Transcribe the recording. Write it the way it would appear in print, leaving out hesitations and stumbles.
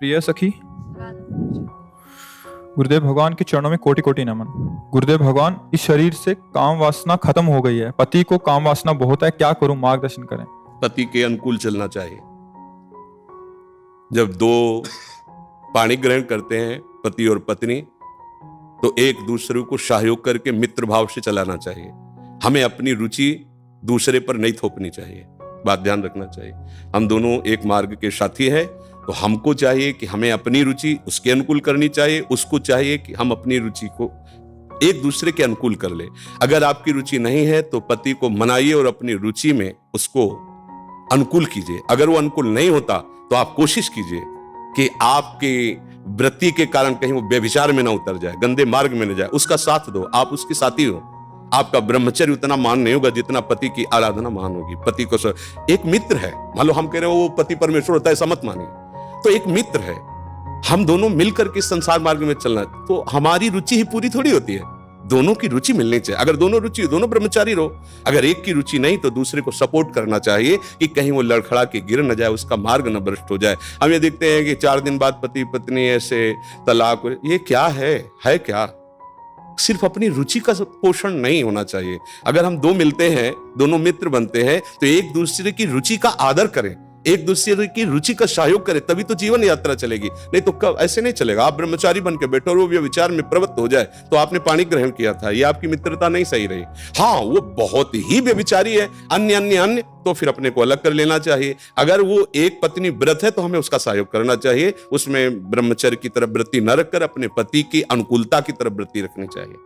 प्रिय सखी, गुरुदेव भगवान के चरणों में कोटि कोटि नमन। गुरुदेव भगवान, इस शरीर से काम वासना खत्म हो गई है, पति को काम वासना बहुत है, क्या करूं, मार्गदर्शन करें। पति के अनुकूल चलना चाहिए। जब दो पाणी ग्रहण करते हैं पति और पत्नी, तो एक दूसरे को सहयोग करके मित्र भाव से चलाना चाहिए। हमें अपनी रुचि दूसरे पर नहीं थोपनी चाहिए, बात ध्यान रखना चाहिए। हम दोनों एक मार्ग के साथी हैं, तो हमको चाहिए कि हमें अपनी रुचि उसके अनुकूल करनी चाहिए, उसको चाहिए कि हम अपनी रुचि को एक दूसरे के अनुकूल कर ले। अगर आपकी रुचि नहीं है तो पति को मनाइए और अपनी रुचि में उसको अनुकूल कीजिए। अगर वो अनुकूल नहीं होता तो आप कोशिश कीजिए कि आपके वृत्ति के कारण कहीं वो व्यभिचार में ना उतर जाए, गंदे मार्ग में न जाए। उसका साथ दो, आप उसके साथी हो। आपका ब्रह्मचर्य उतना मान नहीं होगा जितना पति की आराधना मान होगी। पति को एक मित्र है, मान लो हम कह रहे हो वो पति परमेश्वर होता है, ऐसा मत मानिए। तो एक मित्र है, हम दोनों मिलकर के संसार मार्ग में चलना है। तो हमारी रुचि ही पूरी थोड़ी होती है, दोनों की रुचि मिलनी चाहिए। अगर दोनों रुचि, दोनों ब्रह्मचारी रहो। अगर एक की रुचि नहीं तो दूसरे को सपोर्ट करना चाहिए कि कहीं वो लड़खड़ा के गिर न जाए, उसका मार्ग न भ्रष्ट हो जाए। हम ये देखते हैं कि 4 दिन बाद पति पत्नी ऐसे तलाक, ये क्या है क्या? सिर्फ अपनी रुचि का पोषण नहीं होना चाहिए। अगर हम दो मिलते हैं, दोनों मित्र बनते हैं, तो एक दूसरे की रुचि का आदर करें, एक दूसरे की रुचि का सहयोग करें, तभी तो जीवन यात्रा चलेगी। नहीं तो कब ऐसे नहीं चलेगा। आप ब्रह्मचारी बन के बैठो और वो व्यभिचार में प्रवृत्त हो जाए, तो आपने पाणी ग्रहण किया था, ये आपकी मित्रता नहीं सही रही। हाँ, वो बहुत ही व्यभिचारी है, अन्य, तो फिर अपने को अलग कर लेना चाहिए। अगर वो एक पत्नी व्रत है तो हमें उसका सहयोग करना चाहिए। उसमें ब्रह्मचर्य की तरफ वृत्ति न रखकर अपने पति की अनुकूलता की तरफ वृत्ति रखनी चाहिए।